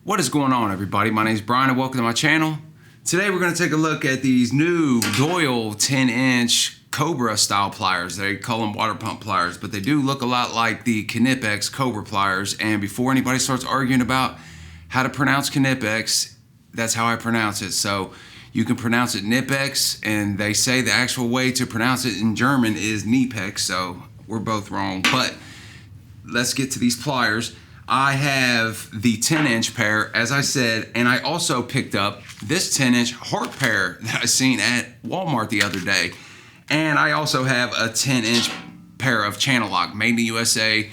What is going on, everybody? My name is Brian and welcome to my channel. Today we're going to take a look at these new Doyle 10-inch Cobra style pliers. They call them water pump pliers, but they do look a lot like the Knipex Cobra pliers. And before anybody starts arguing about how to pronounce Knipex, that's how I pronounce it. So you can pronounce it Knipex, and they say the actual way to pronounce it in German is Knipex, so we're both wrong. But let's get to these pliers. I have the 10-inch pair, as I said, and I also picked up this 10-inch Hart pair that I seen at Walmart the other day. And I also have a 10-inch pair of ChannelLock, made in the USA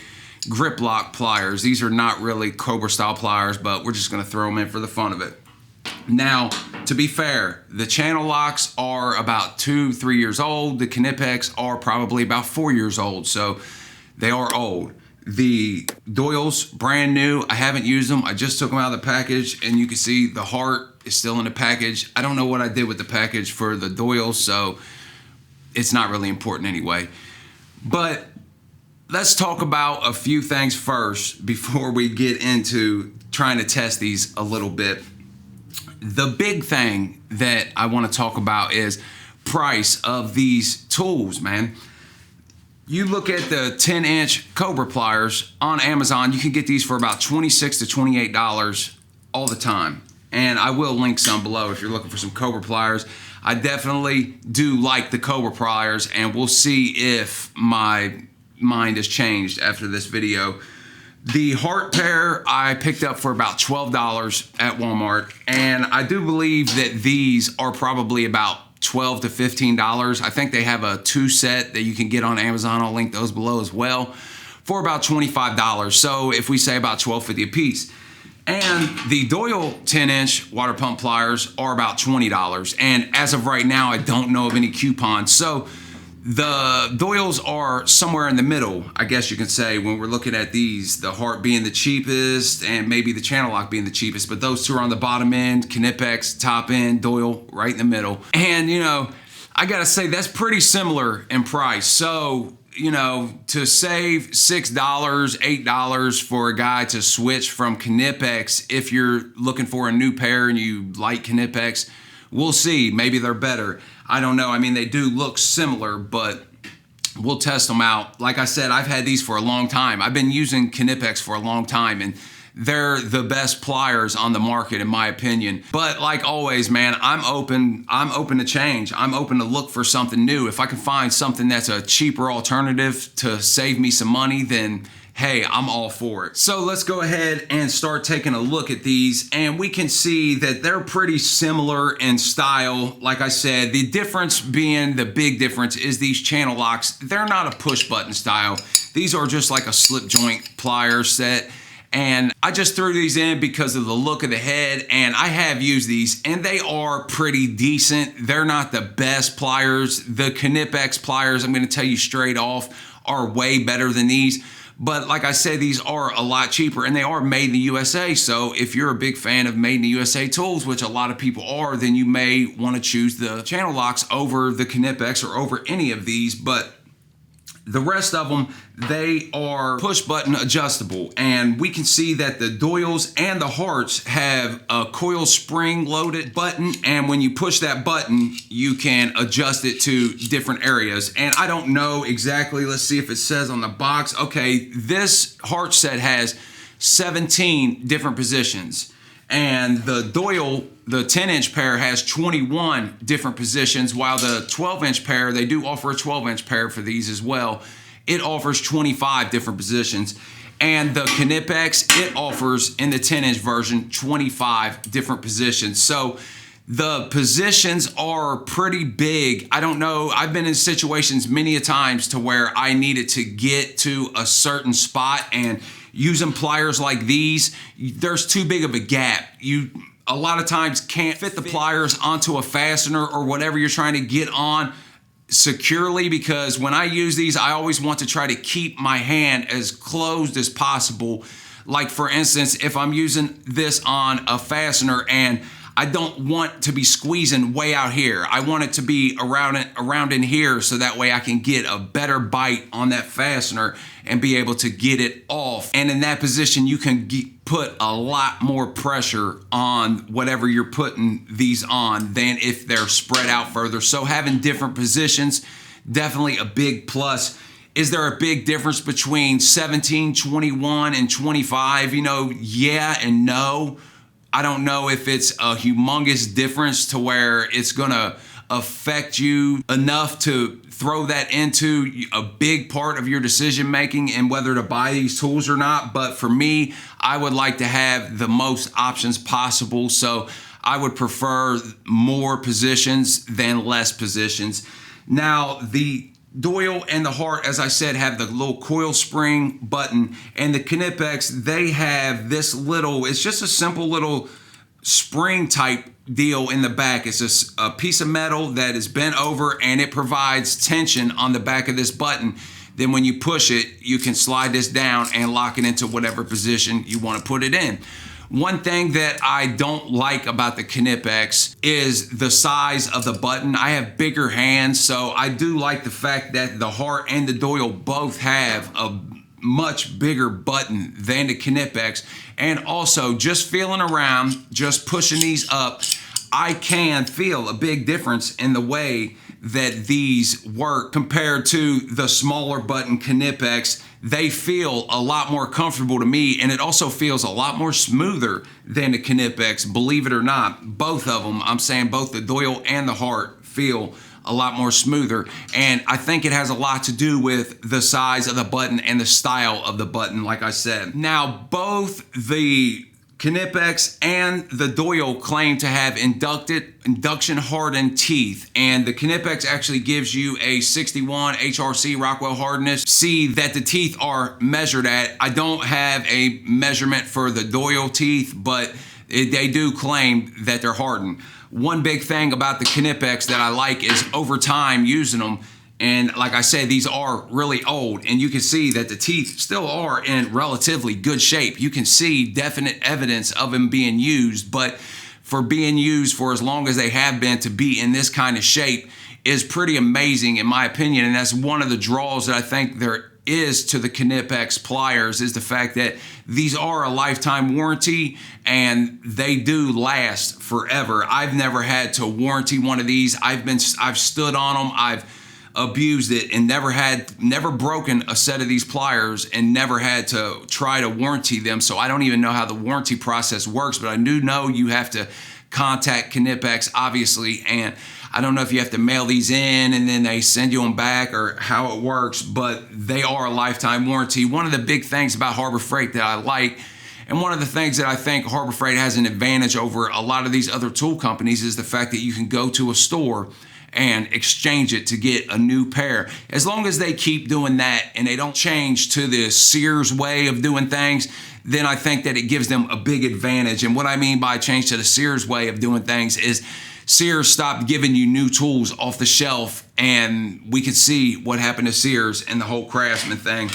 grip lock pliers. These are not really Cobra style pliers, but we're just gonna throw them in for the fun of it. Now, to be fair, the ChannelLocks are about 2-3 years old. The Knipex are probably about 4 years old, so they are old. The Doyle's brand new. I haven't used them. I just took them out of the package, and you can see the Hart is still in the package. I don't know what I did with the package for the Doyle, so it's not really important anyway. But let's talk about a few things first before we get into trying to test these a little bit. The big thing that I want to talk about is price of these tools, man. You look at the 10-inch Cobra pliers on Amazon, you can get these for about $26 to $28 all the time. And I will link some below if you're looking for some Cobra pliers. I definitely do like the Cobra pliers, and we'll see if my mind has changed after this video. The Hart pair I picked up for about $12 at Walmart, and I do believe that these are probably about $12 to $15. I think they have a 2-set that you can get on Amazon. I'll link those below as well for about $25. So if we say about $12.50 a piece. And the Doyle 10-inch water pump pliers are about $20. And as of right now, I don't know of any coupons. So the Doyles are somewhere in the middle, I guess you can say, when we're looking at these. The Hart being the cheapest and maybe the ChannelLock being the cheapest, but those two are on the bottom end, Knipex top end, Doyle right in the middle. And you know, I gotta say that's pretty similar in price. So, you know, to save $6, $8 for a guy to switch from Knipex, if you're looking for a new pair and you like Knipex, we'll see. Maybe they're better. I don't know. I mean, they do look similar, but we'll test them out. Like I said, I've had these for a long time. I've been using Knipex for a long time, and they're the best pliers on the market, in my opinion. But like always, man, I'm open to change. I'm open to look for something new. If I can find something that's a cheaper alternative to save me some money, then hey, I'm all for it. So let's go ahead and start taking a look at these, and we can see that they're pretty similar in style. Like I said, the difference being, the big difference is these ChannelLocks, they're not a push button style. These are just like a slip joint plier set. And I just threw these in because of the look of the head, and I have used these and they are pretty decent. They're not the best pliers. The Knipex pliers, I'm gonna tell you straight off, are way better than these. But like I said, these are a lot cheaper, and they are made in the USA. So if you're a big fan of made in the USA tools, which a lot of people are, then you may want to choose the ChannelLocks over the Knipex or over any of these. But the rest of them, they are push button adjustable. And we can see that the Doyles and the Harts have a coil spring loaded button. And when you push that button, you can adjust it to different areas. And I don't know exactly, let's see if it says on the box. Okay, this Hart set has 17 different positions. And the Doyle, the 10-inch pair, has 21 different positions, while the 12-inch pair, they do offer a 12-inch pair for these as well. It offers 25 different positions. And the Knipex, it offers, in the 10-inch version, 25 different positions. So the positions are pretty big. I don't know, I've been in situations many a times to where I needed to get to a certain spot, and using pliers like these, there's too big of a gap. You a lot of times can't fit the pliers onto a fastener or whatever you're trying to get on securely, because when I use these, I always want to try to keep my hand as closed as possible. Like for instance, if I'm using this on a fastener and I don't want to be squeezing way out here. I want it to be around in here, so that way I can get a better bite on that fastener and be able to get it off. And in that position, you can put a lot more pressure on whatever you're putting these on than if they're spread out further. So having different positions, definitely a big plus. Is there a big difference between 17, 21, and 25? You know, yeah and no. I don't know if it's a humongous difference to where it's gonna affect you enough to throw that into a big part of your decision making and whether to buy these tools or not. But for me, I would like to have the most options possible. So I would prefer more positions than less positions. Now, the Doyle and the Hart, as I said, have the little coil spring button, and the Knipex, they have this little, it's just a simple little spring type deal in the back. It's a piece of metal that is bent over, and it provides tension on the back of this button. Then when you push it, you can slide this down and lock it into whatever position you want to put it in. One thing that I don't like about the Knipex is the size of the button. I have bigger hands, so I do like the fact that the Hart and the Doyle both have a much bigger button than the Knipex. And also, just feeling around, just pushing these up, I can feel a big difference in the way that these work compared to the smaller button Knipex. They feel a lot more comfortable to me, and it also feels a lot more smoother than the Knipex, believe it or not. Both of them, I'm saying both the Doyle and the Hart feel a lot more smoother, and I think it has a lot to do with the size of the button and the style of the button, like I said. Now, both the Knipex and the Doyle claim to have induction hardened teeth, and the Knipex actually gives you a 61 HRC Rockwell hardness. See that the teeth are measured at. I don't have a measurement for the Doyle teeth, but they do claim that they're hardened. One big thing about the Knipex that I like is over time using them, and like I said, these are really old, and you can see that the teeth still are in relatively good shape. You can see definite evidence of them being used, but for being used for as long as they have been to be in this kind of shape is pretty amazing in my opinion. And that's one of the draws that I think there is to the Knipex pliers, is the fact that these are a lifetime warranty and they do last forever. I've never had to warranty one of these. I've stood on them, I've abused it, and never broken a set of these pliers and never had to try to warranty them. So I don't even know how the warranty process works, but I do know you have to contact Knipex, obviously, and I don't know if you have to mail these in and then they send you them back or how it works, but they are a lifetime warranty. One of the big things about Harbor Freight that I like, and one of the things that I think Harbor Freight has an advantage over a lot of these other tool companies, is the fact that you can go to a store and exchange it to get a new pair. As long as they keep doing that and they don't change to the Sears way of doing things, then I think that it gives them a big advantage. And what I mean by change to the Sears way of doing things is Sears stopped giving you new tools off the shelf, and we could see what happened to Sears and the whole Craftsman thing.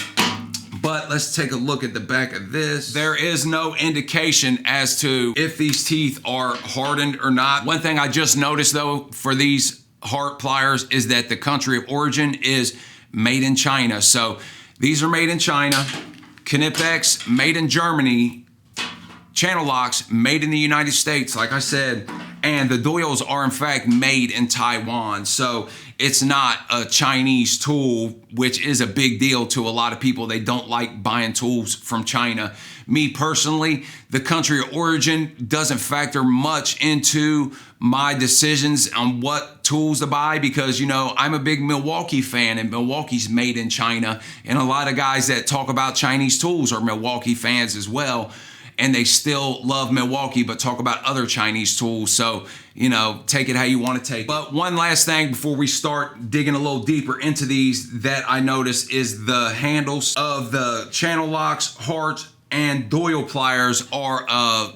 But let's take a look at the back of this. There is no indication as to if these teeth are hardened or not. One thing I just noticed though for these Hart pliers is that the country of origin is made in China. So these are made in China. Knipex made in Germany. Channel locks made in the United States, like I said, and the Doyles are in fact made in Taiwan. So it's not a Chinese tool, which is a big deal to a lot of people. They don't like buying tools from China. Me personally, the country of origin doesn't factor much into my decisions on what tools to buy, because, you know, I'm a big Milwaukee fan and Milwaukee's made in China. And a lot of guys that talk about Chinese tools are Milwaukee fans as well. And they still love Milwaukee, but talk about other Chinese tools. So, you know, take it how you want to take it. But one last thing before we start digging a little deeper into these that I noticed is the handles of the Channel Locks, Hart, and Doyle pliers are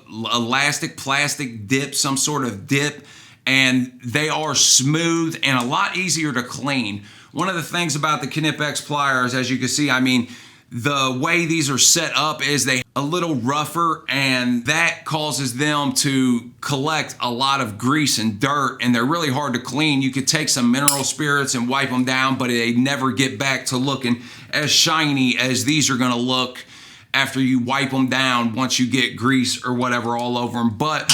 elastic plastic dip, some sort of dip, and they are smooth and a lot easier to clean. One of the things about the Knipex pliers, as you can see, I mean, the way these are set up is they a little rougher, and that causes them to collect a lot of grease and dirt, and they're really hard to clean. You could take some mineral spirits and wipe them down, but they never get back to looking as shiny as these are gonna look after you wipe them down once you get grease or whatever all over them. But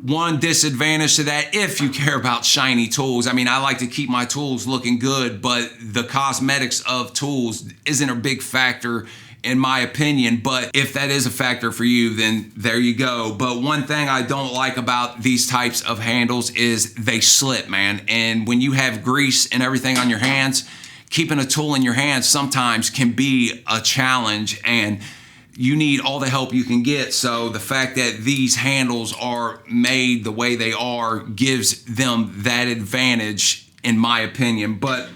one disadvantage to that, if you care about shiny tools, I mean, I like to keep my tools looking good, but the cosmetics of tools isn't a big factor in my opinion. But if that is a factor for you, then there you go. But one thing I don't like about these types of handles is they slip, man. And when you have grease and everything on your hands, keeping a tool in your hands sometimes can be a challenge, and you need all the help you can get. So the fact that these handles are made the way they are gives them that advantage, in my opinion. But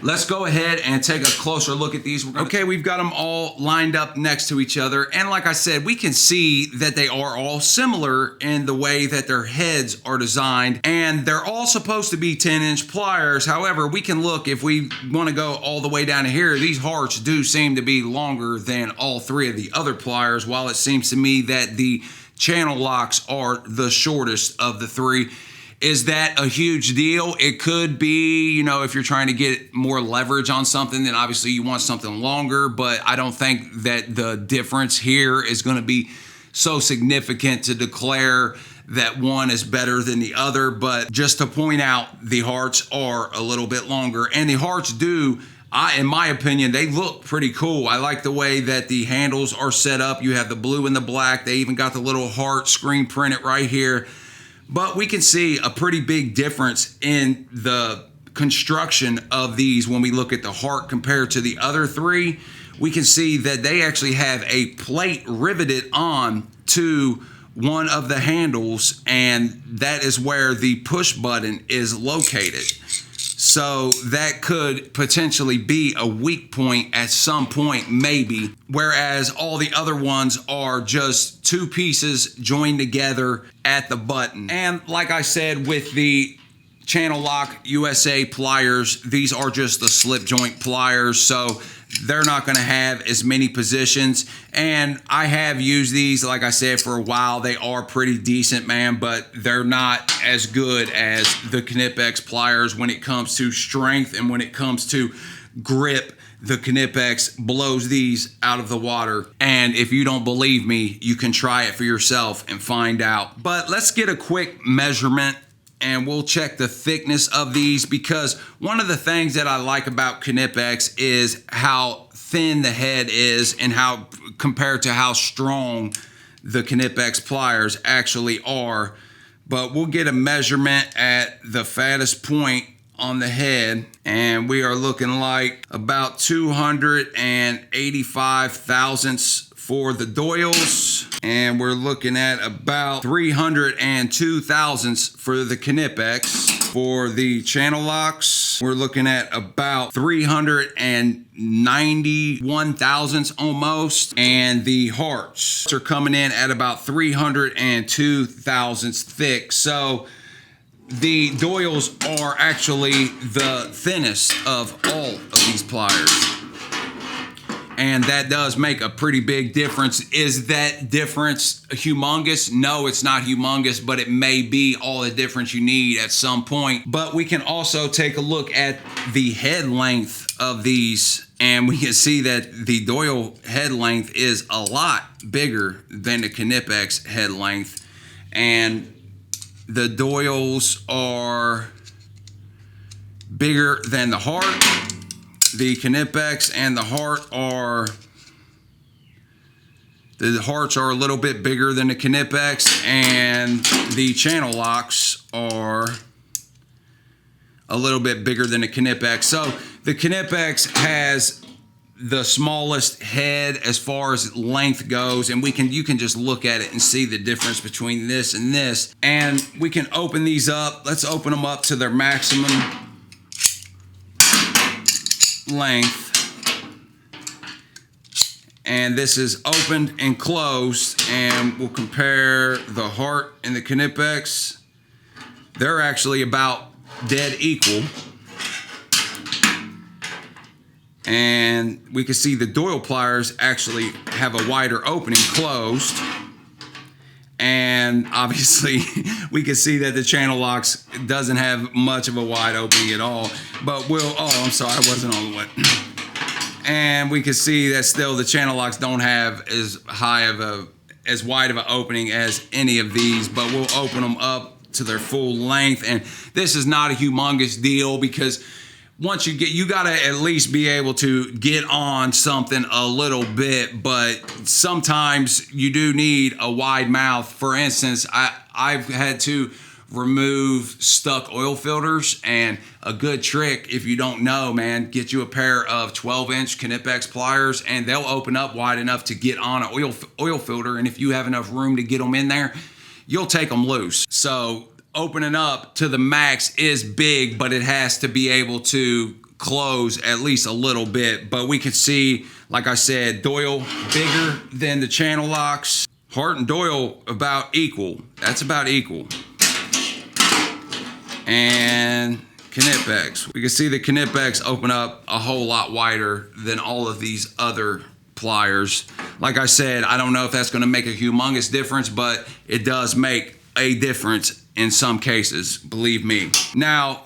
let's go ahead and take a closer look at these. Okay, we've got them all lined up next to each other. And like I said, we can see that they are all similar in the way that their heads are designed. And they're all supposed to be 10-inch pliers. However, we can look, if we want to go all the way down to here, these Harts do seem to be longer than all three of the other pliers, while it seems to me that the channel locks are the shortest of the three. Is that a huge deal? It could be, you know, if you're trying to get more leverage on something, then obviously you want something longer, but I don't think that the difference here is going to be so significant to declare that one is better than the other. But just to point out, the Harts are a little bit longer, and the Harts do, in my opinion, they look pretty cool. I like the way that the handles are set up. You have the blue and the black. They even got the little Hart screen printed right here. But we can see a pretty big difference in the construction of these when we look at the Hart compared to the other three. We can see that they actually have a plate riveted on to one of the handles, and that is where the push button is located. So that could potentially be a weak point at some point, maybe, whereas all the other ones are just two pieces joined together at the button. And like I said, with the ChannelLock USA pliers, these are just the slip joint pliers, so they're not going to have as many positions. And I have used these, like I said, for a while. They are pretty decent, man, but they're not as good as the Knipex pliers when it comes to strength, and when it comes to grip. The Knipex blows these out of the water. And if you don't believe me, you can try it for yourself and find out. But let's get a quick measurement, and we'll check the thickness of these, because one of the things that I like about Knipex is how thin the head is, and how compared to how strong the Knipex pliers actually are. But we'll get a measurement at the fattest point on the head, and we are looking like about 285 thousandths for the Doyles, and we're looking at about 302 thousandths for the Knipex. For the channel locks, we're looking at about 391 thousandths almost, and the Harts are coming in at about 302 thousandths thick. So the Doyles are actually the thinnest of all of these pliers. And that does make a pretty big difference. Is that difference humongous? No, it's not humongous, but it may be all the difference you need at some point. But we can also take a look at the head length of these, and we can see that the Doyle head length is a lot bigger than the Knipex head length. And the Doyles are bigger than the Hart. The Knipex and the Hart are, the Harts are a little bit bigger than the Knipex, and the channel locks are a little bit bigger than the Knipex. So the Knipex has the smallest head as far as length goes, and you can just look at it and see the difference between this and this. And we can open these up. Let's open them up to their maximum length, and this is opened and closed, and we'll compare the Hart and the Knipex. They're actually about dead equal. And we can see the Doyle pliers actually have a wider opening closed. And obviously we can see that the Channel Locks doesn't have much of a wide opening at all. But oh, I'm sorry, I wasn't on the way. And we can see that still the Channel Locks don't have as wide of an opening as any of these, but we'll open them up to their full length. And this is not a humongous deal, because once you gotta at least be able to get on something a little bit, but sometimes you do need a wide mouth. For instance, I've had to remove stuck oil filters, and a good trick, if you don't know, man, get you a pair of 12-inch Knipex pliers, and they'll open up wide enough to get on an oil filter, and if you have enough room to get them in there, you'll take them loose. So opening up to the max is big, but it has to be able to close at least a little bit. But we can see, like I said, Doyle bigger than the Channel Locks. Hart and Doyle about equal. That's about equal. And Knipex. We can see the Knipex open up a whole lot wider than all of these other pliers. Like I said, I don't know if that's going to make a humongous difference, but it does make a difference in some cases, believe me. Now,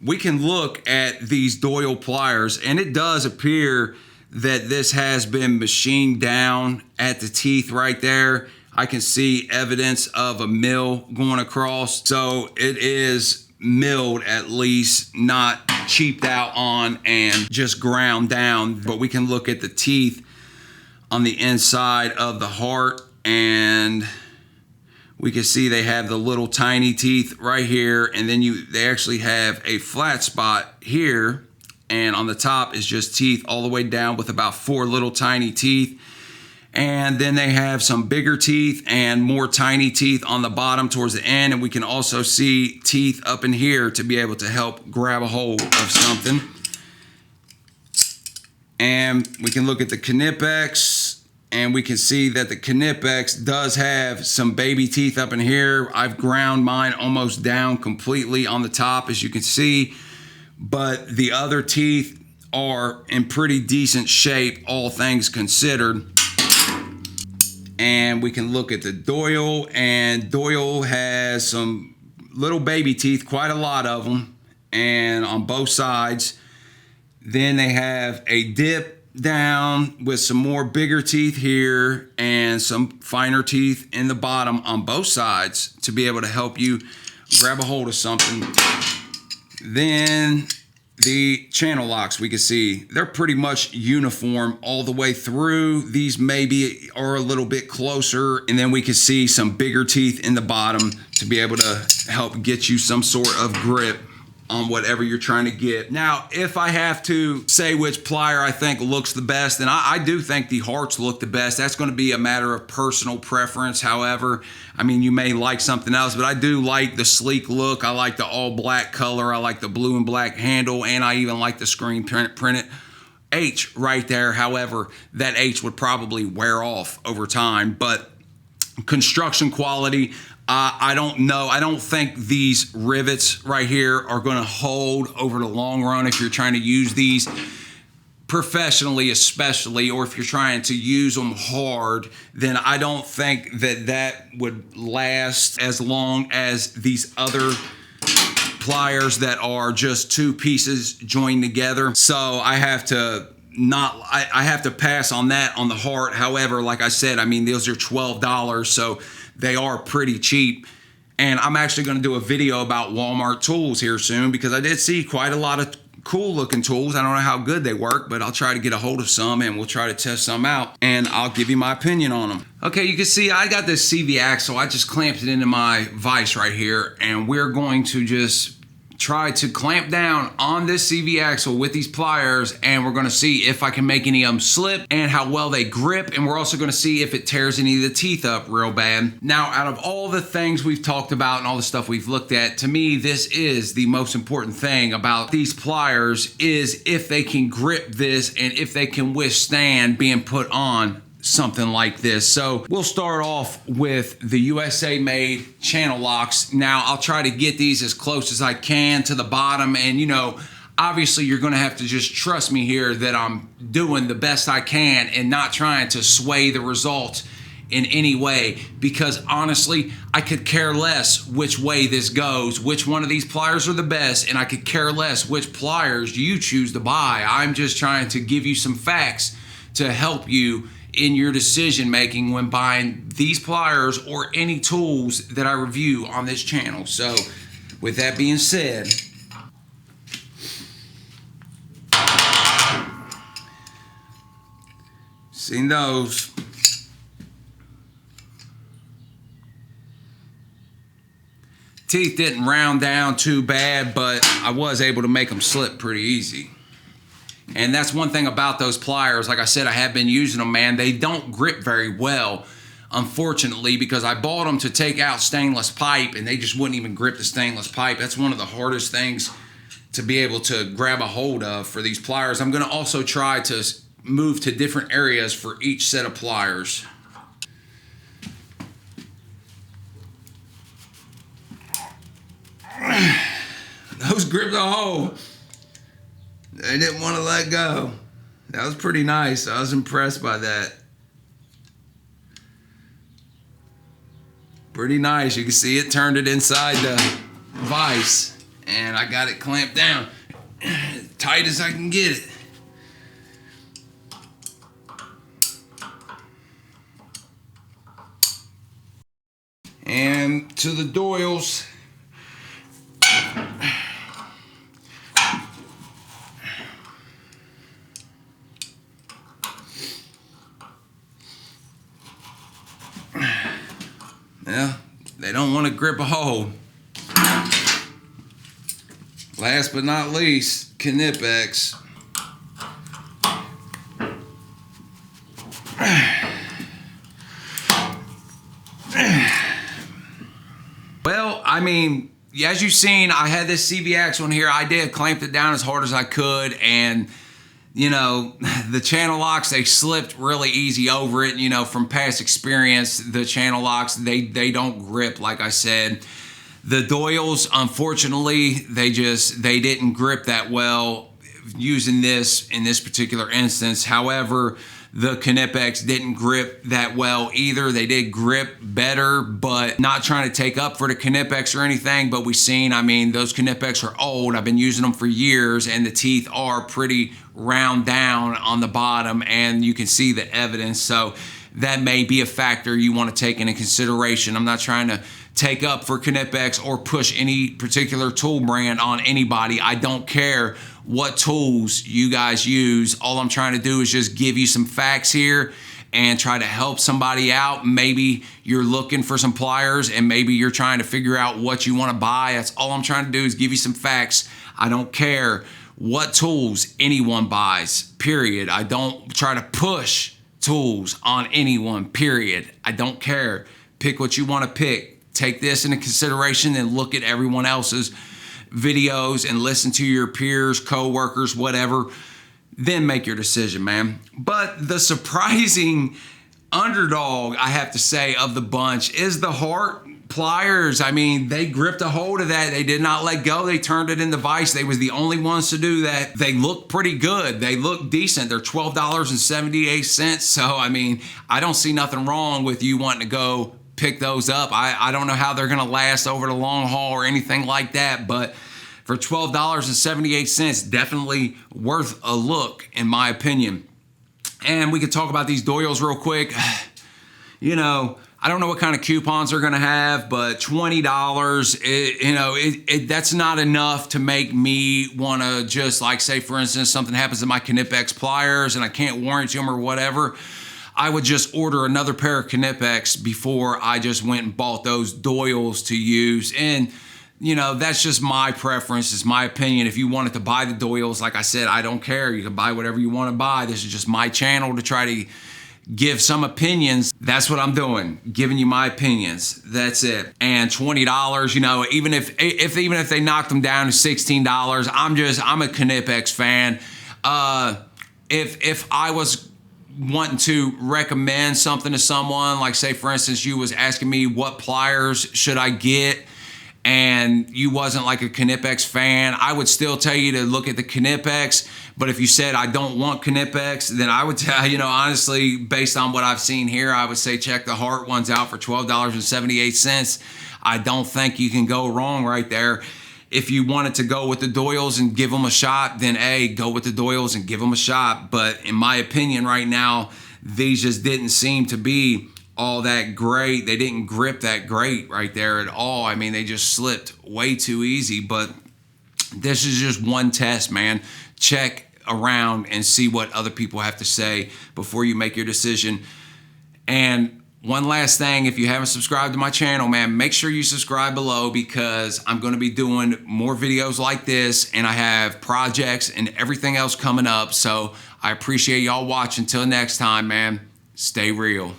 we can look at these Doyle pliers, and it does appear that this has been machined down at the teeth right there. I can see evidence of a mill going across. So it is milled, at least, not cheaped out on and just ground down. But we can look at the teeth on the inside of the Hart, and we can see they have the little tiny teeth right here, and then they actually have a flat spot here, and on the top is just teeth all the way down with about 4 little tiny teeth. And then they have some bigger teeth and more tiny teeth on the bottom towards the end, and we can also see teeth up in here to be able to help grab a hold of something. And we can look at the Knipex, and we can see that the Knipex does have some baby teeth up in here. I've ground mine almost down completely on the top, as you can see, but the other teeth are in pretty decent shape, all things considered. And we can look at the Doyle, and Doyle has some little baby teeth, quite a lot of them, and on both sides. Then they have a dip down with some more bigger teeth here and some finer teeth in the bottom on both sides to be able to help you grab a hold of something. Then the Channel Locks, we can see they're pretty much uniform all the way through. These maybe are a little bit closer, and then we can see some bigger teeth in the bottom to be able to help get you some sort of grip on whatever you're trying to get. Now, if I have to say which plier I think looks the best, and I do think the Harts look the best. That's going to be a matter of personal preference. However, I mean, you may like something else, but I do like the sleek look. I like the all black color. I like the blue and black handle, and I even like the screen printed H right there. However, that H would probably wear off over time, but construction quality, I don't know. I don't think these rivets right here are going to hold over the long run if you're trying to use these professionally, especially, or if you're trying to use them hard. Then I don't think that would last as long as these other pliers that are just 2 pieces joined together. So I have to I have to pass on that on the Hart. However, like I said, I mean, those are $12, so they are pretty cheap. And I'm actually going to do a video about Walmart tools here soon, because I did see quite a lot of cool looking tools. I don't know how good they work, but I'll try to get a hold of some, and we'll try to test some out, and I'll give you my opinion on them. Okay, you can see I got this CV axle. I just clamped it into my vise right here, and we're going to just try to clamp down on this CV axle with these pliers, and we're going to see if I can make any of them slip and how well they grip, and we're also going to see if it tears any of the teeth up real bad. Now, out of all the things we've talked about and all the stuff we've looked at, to me, this is the most important thing about these pliers, is if they can grip this and if they can withstand being put on something like this. So we'll start off with the USA made Channel Locks. Now, I'll try to get these as close as I can to the bottom, and you know, obviously you're going to have to just trust me here that I'm doing the best I can and not trying to sway the result in any way, because honestly, I could care less which way this goes, which one of these pliers are the best, and I could care less which pliers you choose to buy. I'm just trying to give you some facts to help you in your decision making when buying these pliers or any tools that I review on this channel. So with that being said, seen those. Teeth didn't round down too bad, but I was able to make them slip pretty easy. And that's one thing about those pliers. Like I said, I have been using them, man. They don't grip very well, unfortunately, because I bought them to take out stainless pipe and they just wouldn't even grip the stainless pipe. That's one of the hardest things to be able to grab a hold of for these pliers. I'm going to also try to move to different areas for each set of pliers. Those gripped the hole. They didn't want to let go. That was pretty nice. I was impressed by that. Pretty nice. You can see it turned it inside the vise, and I got it clamped down tight as I can get it. And to the Doyles. Yeah, they don't want to grip a hole. Last but not least, Knipex. Well, I mean, as you've seen, I had this CVX one here. I did clamped it down as hard as I could, and you know, the channel locks, they slipped really easy over it. You know, from past experience, the channel locks, they don't grip, like I said. The Doyles, unfortunately, they didn't grip that well using this in this particular instance. However, the Knipex didn't grip that well either. They did grip better, but not trying to take up for the Knipex or anything, but we've seen, I mean, those Knipex are old. I've been using them for years, and the teeth are pretty round down on the bottom, and you can see the evidence. So that may be a factor you want to take into consideration. I'm not trying to take up for Knipex or push any particular tool brand on anybody. I don't care what tools you guys use. All I'm trying to do is just give you some facts here and try to help somebody out. Maybe you're looking for some pliers and maybe you're trying to figure out what you want to buy. That's all I'm trying to do is give you some facts. I don't care what tools anyone buys, period. I don't try to push tools on anyone, period. I don't care. Pick what you want to pick. Take this into consideration and look at everyone else's videos and listen to your peers, co-workers, whatever. Then make your decision, man. But the surprising underdog, I have to say, of the bunch is the Hart pliers. I mean, they gripped a hold of that. They did not let go. They turned it in the vise. They was the only ones to do that. They look pretty good. They look decent. They're $12.78. So, I mean, I don't see nothing wrong with you wanting to go pick those up. I don't know how they're going to last over the long haul or anything like that, but for $12.78, definitely worth a look, in my opinion. And we could talk about these Doyles real quick. You know, I don't know what kind of coupons they're going to have, but $20, that's not enough to make me want to just, like, say, for instance, something happens to my Knipex pliers and I can't warranty them or whatever. I would just order another pair of Knipex before I just went and bought those Doyles to use. And, you know, that's just my preference. It's my opinion. If you wanted to buy the Doyles, like I said, I don't care. You can buy whatever you want to buy. This is just my channel to try to give some opinions. That's what I'm doing, giving you my opinions. That's it. And $20, you know, even if they knocked them down to $16, I'm a Knipex fan. If I was wanting to recommend something to someone, like say for instance you was asking me what pliers should I get, and you wasn't like a Knipex fan, I would still tell you to look at the Knipex. But if you said, I don't want Knipex, then I would tell you, honestly, based on what I've seen here, I would say check the Hart ones out for $12.78. I don't think you can go wrong right there. If you wanted to go with the Doyles and give them a shot, then go with the Doyles and give them a shot. But in my opinion right now, these just didn't seem to be all that great. They didn't grip that great right there at all. I mean, they just slipped way too easy. But this is just one test, man. Check around and see what other people have to say before you make your decision. And one last thing, if you haven't subscribed to my channel, man, make sure you subscribe below, because I'm going to be doing more videos like this, and I have projects and everything else coming up. So I appreciate y'all watching. Till next time, man, stay real.